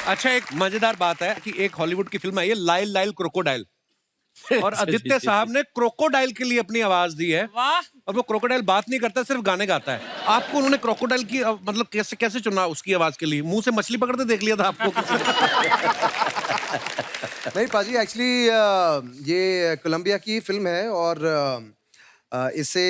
अच्छा, एक मजेदार बात है कि एक हॉलीवुड की फिल्म आई है लाइल लाइल क्रोकोडाइल और आदित्य साहब ने क्रोकोडाइल के लिए अपनी आवाज दी है। वाह। और वो क्रोकोडाइल बात नहीं करता, सिर्फ गाने गाता है। आपको उन्होंने क्रोकोडाइल की मतलब कैसे कैसे चुना उसकी आवाज के लिए? मुंह से मछली पकड़ते देख लिया था आपको किसी ने? नहीं पाजी, एक्चुअली ये कोलंबिया की फिल्म है और इसे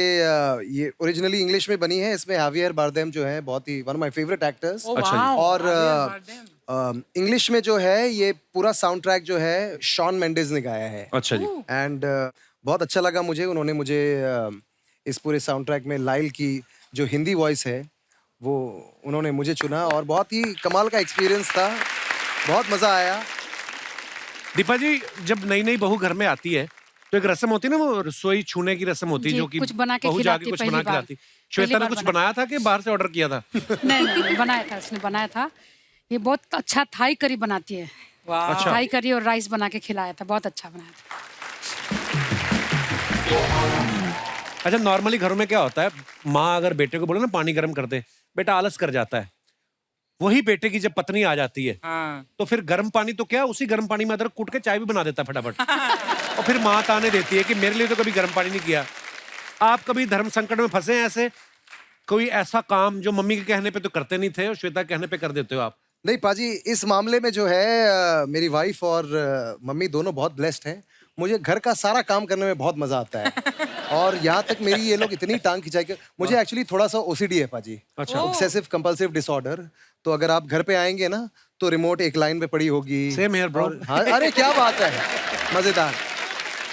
ये ओरिजिनली इंग्लिश में बनी है। इसमें हावियर बारदेम जो है बहुत ही one of my favourite actors. अच्छा जी। और इंग्लिश में जो है ये पूरा साउंड ट्रैक जो है शॉन मेंडेस ने गाया है। अच्छा जी। एंड बहुत अच्छा लगा मुझे। उन्होंने मुझे इस पूरे साउंड ट्रैक में लाइल की जो हिंदी वॉइस है वो उन्होंने मुझे चुना और बहुत ही कमाल का एक्सपीरियंस था, बहुत मजा आया। दीपा जी, जब नई नई बहू घर में आती है तो एक रस्म होती है ना, वो रसोई छूने की रस्म होती है, जो कि कुछ बना के बहू जाके खिलाती कुछ पहली बना के बार। लाती। श्वेता ने कुछ बनाया था कि बाहर से ऑर्डर किया था? नहीं, बनाया था, उसने बनाया था। ये बहुत अच्छा थाई करी बनाती है। वाह। अच्छा। थाई करी और राइस बना के खिलाया था, बहुत अच्छा बनाया था। अच्छा, नॉर्मली घरों में क्या होता है, माँ अगर बेटे को बोले ना पानी गर्म कर दे, बेटा आलस कर जाता है। वही बेटे की जब पत्नी आ जाती है हाँ। तो फिर गर्म पानी तो क्या, उसी गर्म पानी में अदरक कूट के चाय भी बना देता फटाफट। और फिर माँ ताने देती है कि मेरे लिए तो कभी गर्म पानी नहीं किया। आप कभी धर्म संकट में फंसे हैं ऐसे? कोई ऐसा काम जो मम्मी के कहने पे तो करते नहीं थे और श्वेता के कहने पे कर देते हो आप? नहीं पाजी, इस मामले में जो है मेरी वाइफ और मम्मी दोनों बहुत ब्लेस्ड हैं। मुझे घर का सारा काम करने में बहुत मजा आता है। और यहाँ तक मेरी ये लोग इतनी टांग खिंचाई के, मुझे एक्चुअली थोड़ा सा ओसीडी है पाजी। अच्छा। Obsessive compulsive disorder. तो अगर आप घर पे आएंगे ना तो रिमोट एक लाइन पे पड़ी होगी। Same here, bro. हाँ, अरे क्या बात है, मजेदार।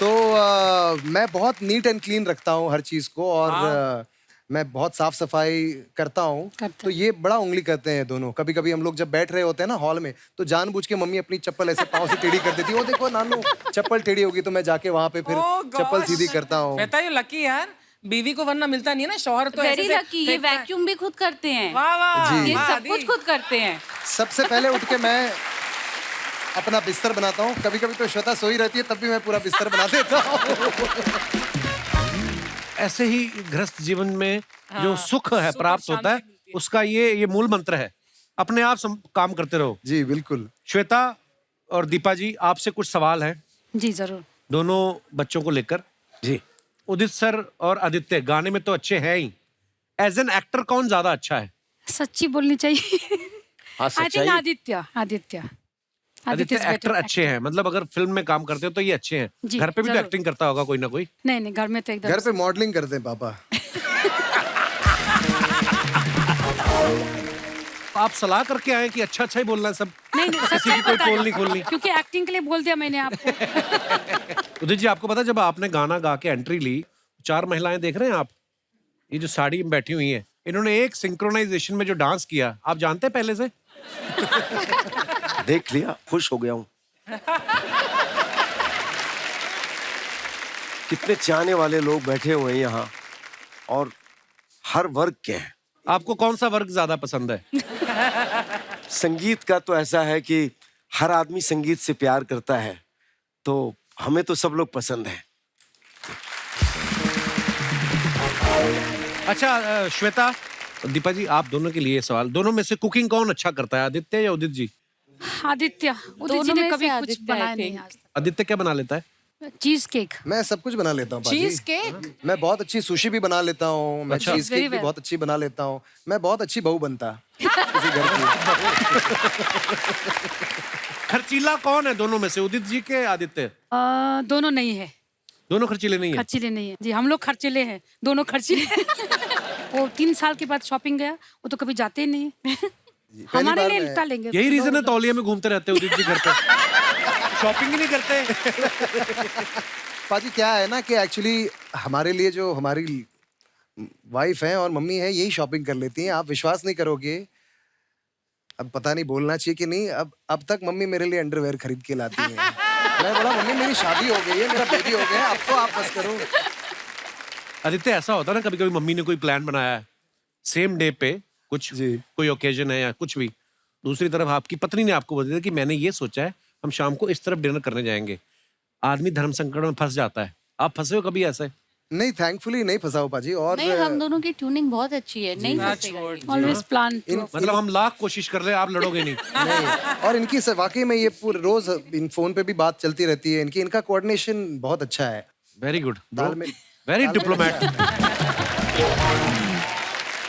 तो मैं बहुत नीट एंड क्लीन रखता हूँ हर चीज को और मैं बहुत साफ सफाई करता हूँ। तो ये बड़ा उंगली करते हैं दोनों। कभी कभी हम लोग जब बैठ रहे होते हैं ना हॉल में, तो जानबूझ के मम्मी अपनी चप्पल ऐसे पाँव से टेढ़ी कर देती है। वो देखो नानू चप्पल टेढ़ी होगी, तो मैं जाके वहां पे फिर चप्पल सीधी करता हूँ। बेटा ये लकी यार, बीवी को वरना मिलता नहीं है ना, शौहर तो वेरी ऐसे लकी। ये वैक्यूम भी खुद करते हैं। वाह वाह। जी। ये वाह, सब आदि। कुछ खुद करते हैं। सबसे पहले उठ के मैं अपना बिस्तर बनाता हूँ। कभी कभी तो श्वेता सोई रहती है तब भी मैं पूरा बिस्तर बना देता हूँ। ऐसे ही गृहस्थ जीवन में जो सुख है प्राप्त होता है, उसका ये मूल मंत्र है। अपने आप काम करते रहो। जी बिल्कुल। श्वेता और दीपा जी, आपसे कुछ सवाल हैं जी जरूर। दोनों बच्चों को लेकर। जी। उदित सर और आदित्य गाने में तो अच्छे हैं ही, एज एन एक्टर कौन ज्यादा अच्छा है? सच्ची बोलनी चाहिए। हाँ, आई थिंक सच्चाई। Aditya Aditya is better actor अच्छे हैं, मतलब अगर फिल्म में काम करते हो तो ये अच्छे हैं। जी, घर पे भी तो जरूर। एक्टिंग करता होगा कोई ना कोई। नहीं, घर में तो एकदम घर पे मॉडलिंग करते हैं पापा। आप सलाह करके आए कि अच्छा अच्छा ही बोलना है सब, नहीं, किसी सच्चाई की कोई बता पोल रही नहीं खोलनी। हूँ। क्योंकि एक्टिंग के लिए बोल दिया मैंने आपको। उदित जी, आपको पता है जब आपने गाना गा के एंट्री ली, 4 महिलाएं देख रहे हैं आप, ये जो साड़ी में बैठी हुई हैं, इन्होंने एक सिंक्रोनाइजेशन में जो डांस किया, आप जानते हैं पहले से? देख लिया, खुश हो गया हूँ। कितने चाहने वाले लोग बैठे हुए हैं यहाँ और हर वर्ग के हैं। आपको कौन सा वर्ग ज्यादा पसंद है? संगीत का तो ऐसा है कि हर आदमी संगीत से प्यार करता है, तो हमें तो सब लोग पसंद है। अच्छा श्वेता, दीपा जी, आप दोनों के लिए सवाल, दोनों में से कुकिंग कौन अच्छा करता है, आदित्य या उदित जी? आदित्य जी ने कभी कुछ बनाया नहीं आज तक। आदित्य क्या बना लेता है? Cheese cake. मैं सब कुछ बना लेता हूँ पाजी। Cheese cake. मैं बहुत अच्छी सुशी भी बना लेता हूँ। मैं अच्छा। चीज केक Very भी well. बहुत अच्छी बना लेता हूँ। मैं बहुत अच्छी बहू बनता किसी घर की। खर्चीला कौन है दोनों में से, उदित जी के आदित्य? दोनों नहीं है, दोनों खर्चीले नहीं है। खर्चीले नहीं है जी। हम लोग खर्चीले हैं, दोनों खर्चीले। वो 3 साल के बाद शॉपिंग गया, वो तो कभी जाते ही नहीं है। हमारे बार लिए मैं- लिटा लेंगे। यही रीजन है तौलिया में घूमते रहते हैं उदित जी घर पे। शॉपिंग ही नहीं करते। पाजी क्या है ना कि एक्चुअली हमारे लिए जो हमारी वाइफ है और मम्मी है यही शॉपिंग कर लेती हैं। आप विश्वास नहीं करोगे, अब पता नहीं बोलना चाहिए कि नहीं, अब तक मम्मी मेरे लिए अंडरवेयर खरीद के लाती हैं। मैं बोला मम्मी मेरी शादी हो गई है, मेरा बेबी हो गया, अब तो आप बस करो। आदित्य, ऐसा होता है ना कभी कभी मम्मी ने कोई प्लान बनाया है सेम डे पे, कुछ जी। कोई ओकेजन है या कुछ भी, दूसरी तरफ आपकी पत्नी ने आपको बता दिया कि मैंने ये सोचा है हम शाम को इस तरफ डिनर करने जाएंगे। आदमी धर्म संकट में फंस जाता है। आप फंसे हो कभी ऐसे? नहीं, थैंकफुली नहीं फंसा हूँ पाजी। और नहीं, हम दोनों की ट्यूनिंग बहुत अच्छी है, नहीं फंसेगा ये। Always plan. मतलब हम लाख कोशिश कर ले, आप लड़ोगे नहीं। नहीं, और इनकी वाकई में ये पूरे रोज इन फोन पे भी बात चलती रहती है। इनका कोऑर्डिनेशन बहुत अच्छा है। वेरी गुड, तालमेल। Very diplomat.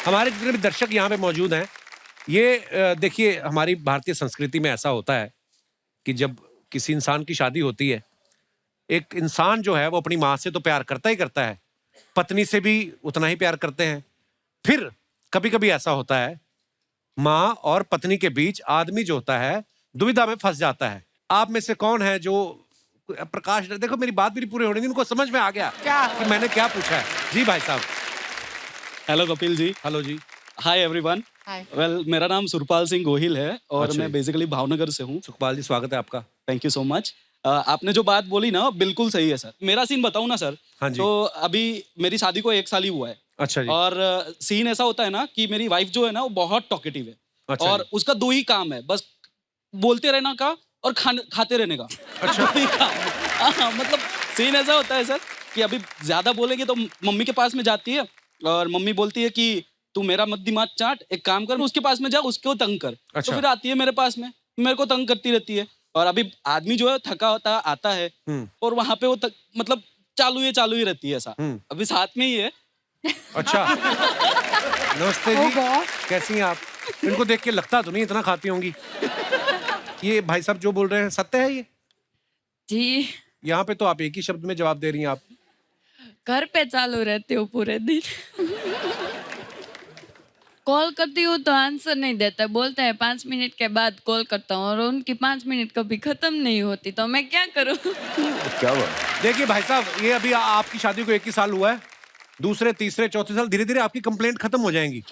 हमारे जितने भी दर्शक यहाँ पे मौजूद हैं, ये देखिए, हमारी भारतीय संस्कृति में ऐसा होता है कि जब किसी इंसान की शादी होती है, एक इंसान जो है वो अपनी माँ से तो प्यार करता ही करता है, पत्नी से भी उतना ही प्यार करते हैं। फिर कभी कभी ऐसा होता है, माँ और पत्नी के बीच आदमी जो होता है दुविधा में फंस जाता है। आप में से कौन है जो प्रकाश, देखो मेरी बात भी नहीं पूरी होनी थी, इनको समझ में आ गया कि मैंने क्या पूछा है। जी भाई साहब। हेलो कपिल जी। हेलो जी। Hi everyone. वेल, मेरा नाम सुरपाल सिंह गोहिल है और अच्छा मैं बेसिकली भावनगर से हूँ। सुखपाल जी, स्वागत है आपका। Thank you so much. आपने जो बात बोली ना, बिल्कुल सही है सर। मेरा सीन बताऊँ ना सर? हाँ जी। तो अभी मेरी शादी को 1 साल ही हुआ है। अच्छा जी। और सीन ऐसा होता है ना कि मेरी वाइफ जो है ना, वो बहुत टॉकेटिव है। अच्छा और उसका 2 ही काम है, बस बोलते रहना का और खाते रहने का। अच्छा। 2 ही काम। हाँ, मतलब सीन ऐसा होता है सर कि अभी ज्यादा बोलेंगे तो मम्मी के पास में जाती है और मम्मी बोलती है कि तू मेरा मत दिमाग चाट, एक काम कर, उसके पास में जा, उसको तंग कर। अच्छा। तो फिर आती है मेरे पास में, मेरे को तंग करती रहती है। और अभी आदमी जो है थका होता आता है और वहां पे वो मतलब चालू ही रहती है ऐसा। अभी साथ में ही है। अच्छा। नमस्ते जी, कैसी हैं आप? इनको देख के लगता तो नहीं इतना खाती होंगी। ये भाई साहब जो बोल रहे हैं सत्य है ये? जी, यहाँ पे तो आप एक ही शब्द में जवाब दे रही हैं आप। घर पे चालू रहती हूँ पूरे दिन। कॉल करती हूँ तो आंसर नहीं देता, बोलते हैं 5 मिनट के बाद कॉल करता हूँ और उनकी 5 मिनट कभी खत्म नहीं होती, तो मैं क्या करूँ? क्या बात। देखिए भाई साहब, ये अभी आपकी शादी को 1 ही साल हुआ है, दूसरे तीसरे चौथे साल धीरे धीरे आपकी कंप्लेंट खत्म हो जाएंगी।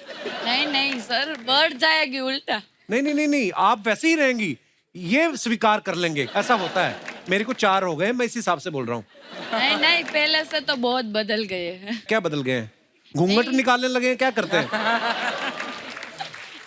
नहीं नहीं सर, बढ़ जाएगी उल्टा। नहीं नहीं नहीं नहीं, आप वैसे ही रहेंगी, ये स्वीकार कर लेंगे। ऐसा होता है। मेरे को 4 हो गए, मैं इस हिसाब से बोल रहा हूँ। नहीं नहीं, पहले से तो बहुत बदल गए हैं। क्या बदल गए हैं? घूंघट निकालने लगे हैं, क्या करते हैं?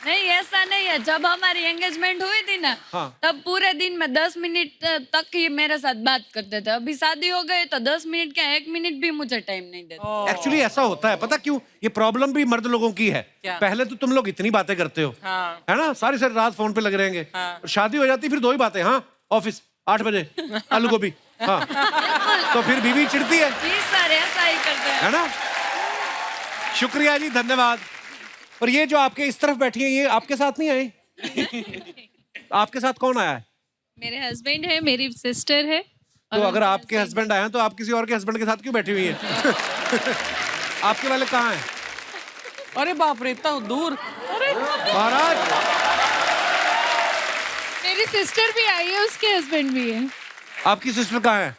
नहीं, ऐसा नहीं है। जब हमारी एंगेजमेंट हुई थी ना, हाँ। तब पूरे दिन में 10 मिनट तक ही मेरे साथ बात करते थे। अभी शादी हो गई तो 10 मिनट क्या, 1 मिनट भी मुझे टाइम नहीं देते। एक्चुअली ऐसा होता है, पता क्यों? ये प्रॉब्लम भी मर्द लोगों की है। पहले तो तुम लोग इतनी बातें करते हो, है ना, सारी सारी रात फोन पे लगे रहेंगे। शादी हो जाती फिर 2 ही बातें। हाँ, ऑफिस 8 बजे आलू गोभी। हाँ, तो फिर बीवी चिढ़ती है। जी सर, ऐसा ही करते हैं। है ना? शुक्रिया जी, धन्यवाद। और ये जो आपके इस तरफ बैठी है, ये आपके साथ नहीं आई? आपके साथ कौन आया है? मेरे हस्बैंड है, मेरी सिस्टर है। तो अगर आपके हस्बैंड आए हैं तो आप किसी और के हस्बैंड के साथ क्यों बैठी हुई हैं? आपके वाले कहाँ हैं? अरे बाप रे, इतना दूर। अरे महाराज, मेरी सिस्टर भी आई है, उसके हस्बैंड भी है। आपकी सिस्टर कहाँ है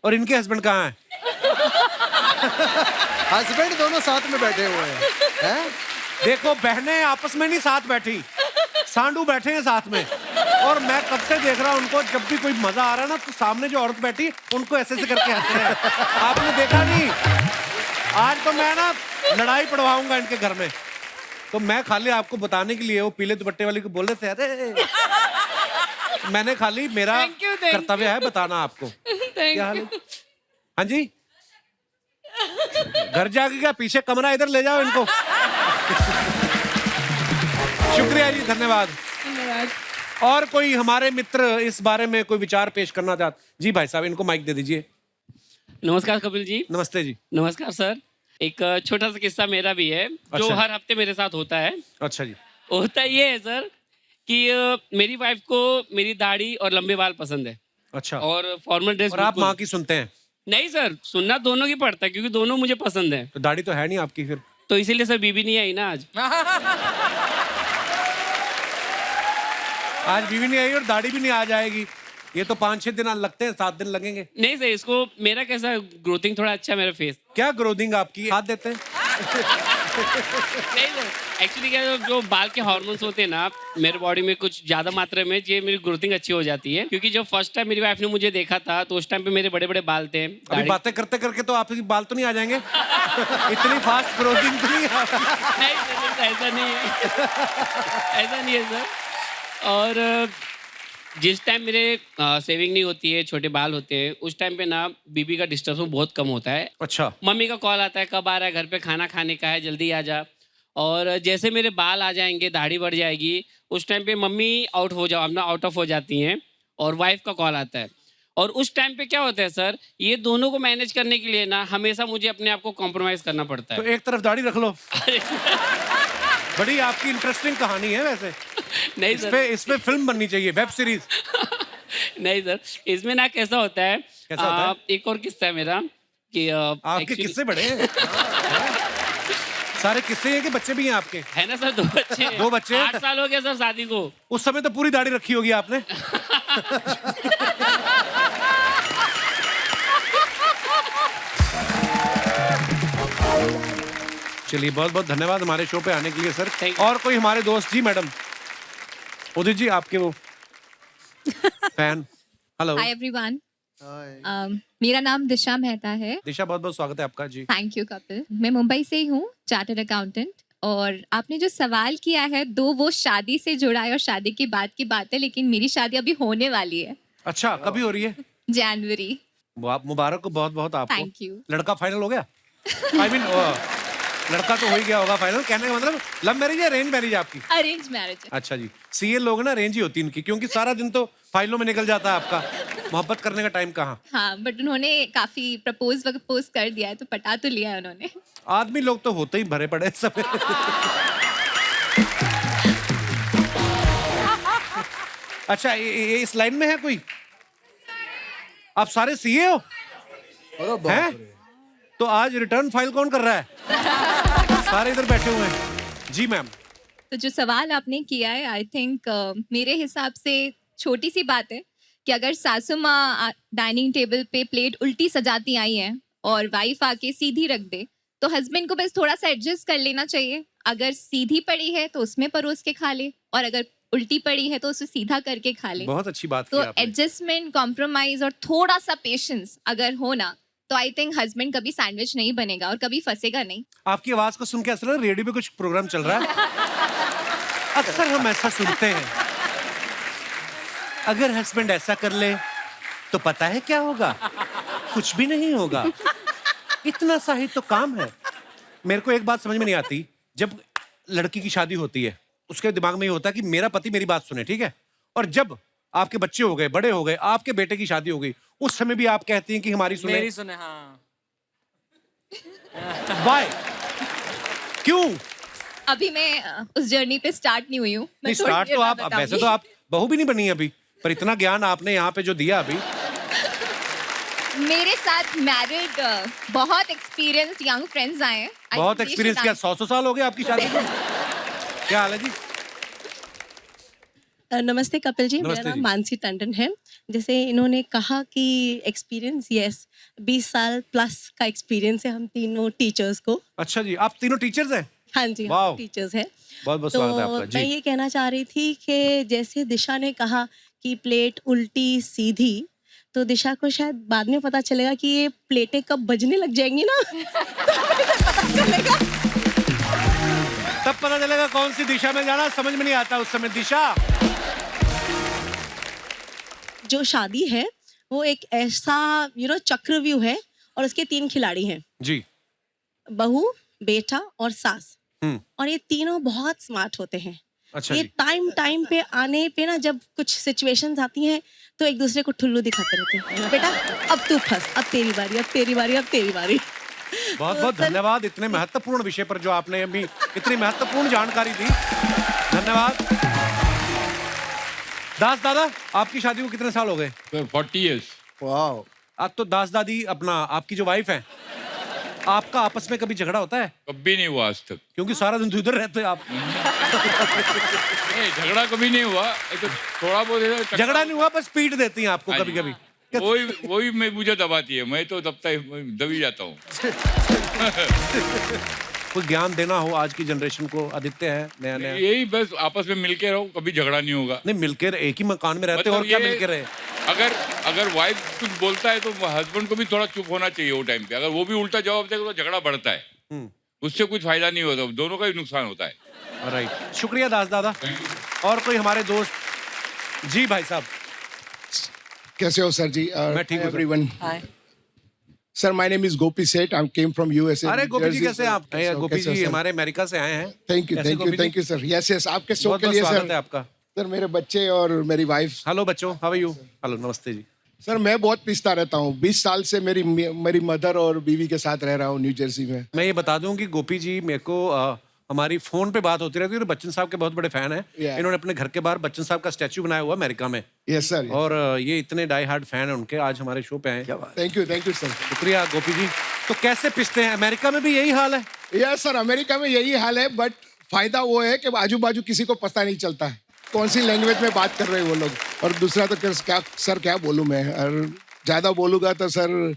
और इनके हस्बैंड कहाँ हैं? हस्बैंड दोनों साथ में बैठे हुए हैं। देखो, बहनें आपस में नहीं साथ बैठी, सांडू बैठे हैं साथ में। और मैं कब से देख रहा हूं उनको, जब भी कोई मजा आ रहा है ना, तो सामने जो औरत बैठी उनको ऐसे करके हंस रहे हैं। आपने देखा नहीं? आज तो मैं ना लड़ाई पड़वाऊंगा इनके घर में। तो मैं खाली आपको बताने के लिए वो पीले दुपट्टे वाली को बोल रहे थे, अरे मैंने खाली, मेरा कर्तव्य है बताना आपको। क्या हाल है? हाँ जी, घर जाके क्या पीछे कमरा, इधर ले जाओ इनको। शुक्रिया जी, धन्यवाद। और कोई हमारे मित्र इस बारे में कोई विचार पेश करना चाहते? जी भाई साहब, इनको माइक दे दीजिए। नमस्कार कपिल जी। नमस्ते जी। नमस्कार सर। एक छोटा सा किस्सा मेरा भी है, जो अच्छा। हर हफ्ते मेरे साथ होता है। अच्छा जी। होता ये है सर कि मेरी वाइफ को मेरी दाढ़ी और लंबे बाल पसंद है। अच्छा। और फॉर्मल ड्रेस। और आप माँ की सुनते हैं? नहीं सर, सुनना दोनों की पड़ता है, क्योंकि दोनों मुझे पसंद है। तो दाढ़ी तो है नहीं आपकी फिर? तो इसीलिए सर बीबी नहीं आई ना आज। आज बीवी नहीं आई और दाढ़ी भी नहीं आ जाएगी। ये तो 5-6 दिन लगते हैं, 7 दिन लगेंगे। नहीं सर, इसको मेरा कैसा ग्रोथिंग थोड़ा अच्छा है मेरा फेस। क्या ग्रोथिंग आपकी? हाथ देते हैं? नहीं सर, एक्चुअली क्या है, जो बाल के हार्मोन्स होते हैं ना मेरे बॉडी में कुछ ज्यादा मात्रा में, ये मेरी ग्रोथिंग अच्छी हो जाती है। क्योंकि जब फर्स्ट टाइम मेरी वाइफ ने मुझे देखा था तो उस टाइम पे मेरे बड़े बड़े बाल थे। अभी बातें करते करके तो आपके बाल तो नहीं आ जाएंगे? इतनी फास्ट ग्रोथिंग तो नहीं है। नहीं सर, ऐसा नहीं है। ऐसा नहीं है सर। और जिस टाइम मेरे सेविंग नहीं होती है, छोटे बाल होते हैं, उस टाइम पे ना बीबी का डिस्टर्ब बहुत कम होता है। अच्छा। मम्मी का कॉल आता है, कब आ रहा है, घर पे खाना खाने का है, जल्दी आ जा। और जैसे मेरे बाल आ जाएंगे, दाढ़ी बढ़ जाएगी, उस टाइम पे मम्मी आउट ऑफ हो जाती हैं और वाइफ का कॉल आता है। और उस टाइम पे क्या होता है सर, ये दोनों को मैनेज करने के लिए ना हमेशा मुझे अपने आप को कॉम्प्रोमाइज करना पड़ता तो है। एक तरफ दाढ़ी रख लो। बड़ी आपकी इंटरेस्टिंग कहानी है वैसे। नहीं सर, इस पे फिल्म बननी चाहिए, वेब सीरीज। नहीं सर, इसमें ना कैसा होता है, कैसा होता है? एक और किस्सा है मेरा कि आपके actually- किस्से बड़े हैं। सारे किस्से हैं कि बच्चे भी हैं आपके? है ना सर, 2 बच्चे हैं। 2 बच्चे हैं? 8 साल हो गया सर शादी को। उस समय तो पूरी दाढ़ी रखी होगी आपने। चलिए, बहुत बहुत धन्यवाद हमारे शो पे आने के लिए सर। Thank you. और कोई हमारे दोस्त जी, मैडम उदित जी, आपके वो फैन। हेलो हाय एवरीवन, मेरा नाम दिशा मेहता है। दिशा, बहुत बहुत स्वागत है आपका जी। Thank you Kapil. मैं मुंबई से ही हूँ, चार्टर्ड अकाउंटेंट। और आपने जो सवाल किया है, वो शादी से जुड़ा है और शादी के बाद की बात है, लेकिन मेरी शादी अभी होने वाली है, अच्छा, कभी हो रही है? जनवरी। मुबारक हो बहुत बहुत आपको। Thank you. लड़का फाइनल हो गया? आई मीन लड़का तो हो ही गया होगा फाइनल। कहने का मतलब लव मैरिज या अरेंज मैरिज आपकी? अरेंज मैरिज है। अच्छा जी। सीए लोग ना अरेंज ही होती इनकी, क्योंकि सारा दिन तो फाइलों में निकल जाता है आपका। मोहब्बत करने का टाइम कहाँ? हाँ, बट उन्होंने काफी प्रपोज कर दिया है, तो पटा तो लिया है उन्होंने। आदमी लोग तो होते ही भरे पड़े हैं सब। अच्छा, ये इस लाइन में है कोई? आप सारे सीए हो? अरे बाप हैं? रे। तो आज रिटर्न फाइल कौन कर रहा है? सारे इधर बैठे हुए हैं। जी मैम। तो जो सवाल आपने किया है, आई थिंक मेरे हिसाब से छोटी सी बात है कि अगर सासू माँ डाइनिंग टेबल पे प्लेट उल्टी सजाती आई हैं और वाइफ आके सीधी रख दे, तो हस्बैंड को बस थोड़ा सा एडजस्ट कर लेना चाहिए। अगर सीधी पड़ी है तो उसमें परोस के खा ले, और अगर उल्टी पड़ी है तो उसे सीधा करके खा ले। बहुत अच्छी बात की तो आपने। एडजस्टमेंट, कॉम्प्रोमाइज और थोड़ा सा पेशेंस अगर हो ना, तो आई थिंक हस्बैंड कभी सैंडविच नहीं बनेगा और कभी फंसेगा नहीं। आपकी आवाज को सुन के ऐसा लग रहा है रेडियो पे कुछ प्रोग्राम चल रहा है। अक्सर हम ऐसा सुनते हैं, अगर हस्बैंड ऐसा कर ले तो पता है क्या होगा? कुछ भी नहीं होगा। इतना सा ही तो काम है। मेरे को एक बात समझ में नहीं आती, जब लड़की की शादी होती है उसके दिमाग में ये होता है कि मेरा पति मेरी बात सुने, ठीक है? और जब आपके बच्चे हो गए, बड़े हो गए, आपके बेटे की शादी हो गई, उस समय भी आप कहती हैं कि हमारी सुने। मेरी सुने, हाँ। Why? क्यों? अभी मैं उस जर्नी पे स्टार्ट नहीं हुई हूँ। नहीं, स्टार्ट तो आप वैसे तो आप बहू भी नहीं बनी अभी, पर इतना ज्ञान आपने यहाँ पे जो दिया अभी। मेरे साथ मैरिड बहुत एक्सपीरियंस्ड यंग फ्रेंड्स आए हैं। बहुत एक्सपीरियंस। क्या 100 साल हो गए आपकी शादी को? क्या हाल है जी? नमस्ते कपिल जी, नमस्ते मेरा नाम जी। मानसी टंडन है। जैसे इन्होंने कहा कि एक्सपीरियंस, यस, 20 साल प्लस का एक्सपीरियंस है हम तीनों टीचर्स को। अच्छा जी, आप तीनों टीचर्स हैं? हाँ जी, वाओ। हम टीचर्स हैं। बहुत बहुत तो स्वागत है आपका मैं जी। ये कहना चाह रही थी कि जैसे दिशा ने कहा कि प्लेट उल्टी सीधी, तो दिशा को शायद बाद में पता चलेगा कि ये प्लेटें कब बजने लग जाएंगी ना। तब पता चलेगा कौन सी दिशा में जाना, समझ में नहीं आता उस समय दिशा। जो शादी है वो एक ऐसा चक्रव्यूह है, और उसके 3 खिलाड़ी हैं, जी। बहू, बेटा और सास। हम्म। और ये तीनों बहुत स्मार्ट होते हैं। अच्छा ये जी। टाइम पे आने पे ना, जब कुछ सिचुएशंस आती हैं तो एक दूसरे को ठुल्लू दिखाते रहते हैं। बेटा अब तू फंस, अब तेरी बारी, अब तेरी बारी, अब तेरी बारी। बहुत बहुत धन्यवाद इतने महत्वपूर्ण विषय पर जो आपने अभी इतनी महत्वपूर्ण जानकारी दी। धन्यवाद। दास दादा, आपकी शादी को कितने साल हो गए? 40 years। वाओ। आज तो दास दादी, अपना आपकी जो वाइफ है, आपका आपस में कभी झगड़ा होता है? कभी नहीं हुआ आज तक। क्योंकि सारा दिन तो इधर रहते हैं आप। नहीं, झगड़ा कभी नहीं हुआ। ये तो थोड़ा बहुत झगड़ा नहीं हुआ, बस पीट देती हैं आपको हाँ कभी जी। कभी। वही मुझे दबाती है, मैं तो दबी जाता हूँ। कोई ज्ञान देना हो आज की जनरेशन को? आदित्य है नया नया। यही बस आपस में मिलके रहो, कभी झगड़ा नहीं होगा। नहीं, मिलकर एक ही मकान में रहते मतलब और क्या ये- मिलकर रहे? अगर वाइफ कुछ बोलता है तो हस्बैंड को भी थोड़ा चुप होना चाहिए वो टाइम पे। अगर वो भी उल्टा जवाब देगा तो झगड़ा बढ़ता है, उससे कुछ फायदा नहीं होता, दोनों का ही नुकसान होता है। राइट, शुक्रिया दास दादा। और कोई हमारे दोस्त? जी भाई साहब। कैसे हो सर जी? मैं ठीक हूँ, sir. Everyone. Hi sir my name is Gopi Seth, I came from USA. अरे गोपी जी कैसे हैं आप? गोपी जी हमारे अमेरिका से आए हैं। थैंक यू कैसे thank you Gopi ji? Thank you sir. Yes yes, आपके शो बहुत के बहुत लिए स्वागत सर। है आपका। सर मेरे बच्चे और मेरी वाइफ। हेलो बच्चों, हाउ आर यू? हेलो, नमस्ते जी। सर मैं बहुत पिसता रहता हूँ, 20 साल से मेरी मदर और बीवी के साथ रह रहा हूँ न्यू जर्सी में। मैं ये बता दूं कि गोपी जी मेरे को हमारी फोन पे बात होती रहती है, तो बच्चन साहब के बहुत बड़े फैन हैं। Yeah. इन्होंने अपने घर के बाहर बच्चन साहब का स्टैचू बनाया हुआ अमेरिका में। Yes sir. और ये इतने डाई हार्ड फैन हैं उनके, आज हमारे शो पे आए। Thank you sir. शुक्रिया गोपी जी। तो कैसे पिसते हैं? अमेरिका में भी यही हाल है? यस सर, अमेरिका में यही हाल है, बट फायदा वो है कि आजू बाजू किसी को पता नहीं चलता है कौन सी लैंग्वेज में बात कर रहे हैं वो लोग। और दूसरा तो क्या बोलूं मैं, और ज्यादा बोलूंगा तो सर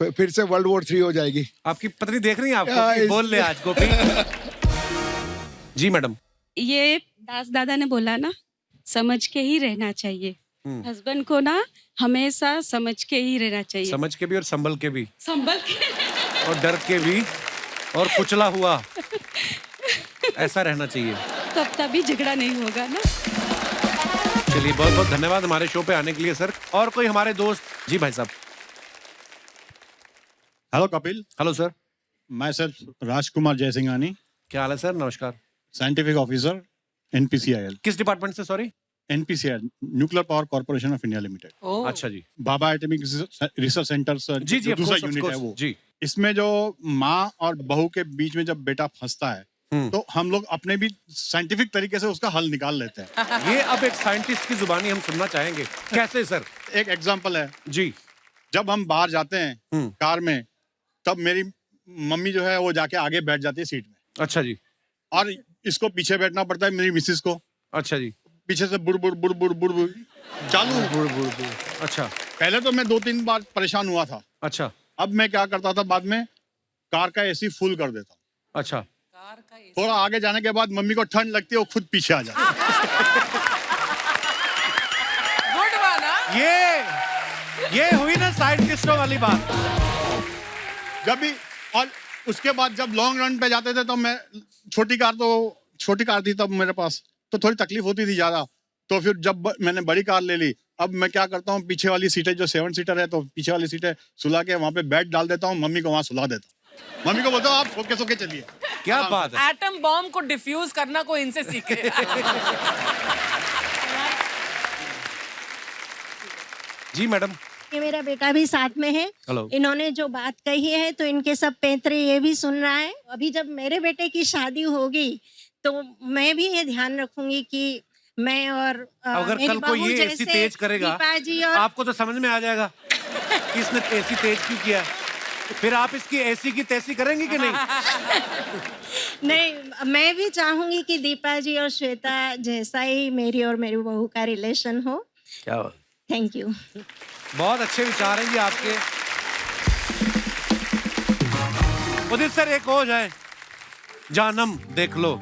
फिर से वर्ल्ड वॉर 3 हो जाएगी। आपकी पत्नी देख रही है आपको कि बोल ले आज गोपी? जी मैडम। ये दास दादा ने बोला ना, समझ के ही रहना चाहिए। हस्बैंड को ना हमेशा समझ के ही रहना चाहिए। समझ के भी और संभल के भी, संभल के और डर के भी, और कुचला हुआ ऐसा रहना चाहिए। तभी झगड़ा नहीं होगा ना। चलिए, बहुत बहुत धन्यवाद हमारे शो पे आने के लिए सर। और कोई हमारे दोस्त? जी भाई साहब। हेलो कपिल। Hello sir. मैं सर राजकुमार जयसिंघानी। क्या हाल है सर? नमस्कार। Scientific officer NPCIL। किस डिपार्टमेंट से? Sorry. NPCIL, nuclear power corporation of India limited. अच्छा जी। Bhabha atomic research centre sir, जी जी, दूसरा of यूनिट है course, वो जी। इसमें जो माँ और बहू के बीच में जब बेटा फंसता है तो हम लोग अपने भी साइंटिफिक तरीके से उसका हल निकाल लेते हैं। ये अब एक साइंटिस्ट की जुबानी हम सुनना चाहेंगे। कैसे सर? एक एग्जांपल है जी। जब हम बाहर जाते हैं कार में, तब मेरी मम्मी जो है वो जाके आगे बैठ जाती है सीट में। अच्छा जी। और इसको पीछे बैठना पड़ता है, मेरी मिसेस को। अच्छा जी। पीछे से बुड़ बुड़ बुड़ बुड़ बुड़ बुड़ चालू। बुड़ बुड़ बुड़। अच्छा। पहले तो मैं 2-3 बार परेशान हुआ था। अच्छा। अब मैं क्या करता था, बाद में कार का AC फुल कर देता हूँ। अच्छा। थोड़ा आगे जाने के बाद मम्मी को ठंड लगती है, वो खुद पीछे आ जाती है। ये हुई ना साइंटिस्टों वाली बात। जब भी, और उसके बाद जब लॉन्ग रन पे जाते थे तो मैं छोटी कार थी तब मेरे पास, तो थोड़ी तकलीफ होती थी ज्यादा। तो फिर जब मैंने बड़ी कार ले ली, अब मैं क्या करता हूँ, पीछे वाली सीटें जो 7 सीटर है, तो पीछे वाली सीटें सुला के वहाँ पे बेड डाल देता हूँ, मम्मी को वहाँ सुला देता हूँ। मम्मी को बोलता हूँ आप सोके सोके चलिए। क्या बात है? एटम बॉम्ब को डिफ्यूज करना कोई इनसे सीखे। जी मैडम। ये मेरा बेटा भी साथ में है। हेलो। इन्होंने जो बात कही है तो इनके सब पैतरे ये भी सुन रहा है। अभी जब मेरे बेटे की शादी होगी तो मैं भी ये ध्यान रखूंगी कि मैं और अगर मेरी कल को बहू ये जैसे एसी तेज करेगा, दीपा जी और आपको तो समझ में आ जाएगा कि इसने एसी तेज क्यों किया। फिर आप इसकी एसी की तैसी करेंगी कि नहीं? नहीं, मैं भी चाहूंगी कि दीपा जी और श्वेता जैसा ही मेरी और मेरी बहू का रिलेशन हो। क्या? Thank you. बहुत अच्छे विचार हैं जी आपके। उदित सर, एक हो जाए, जानम देख लो।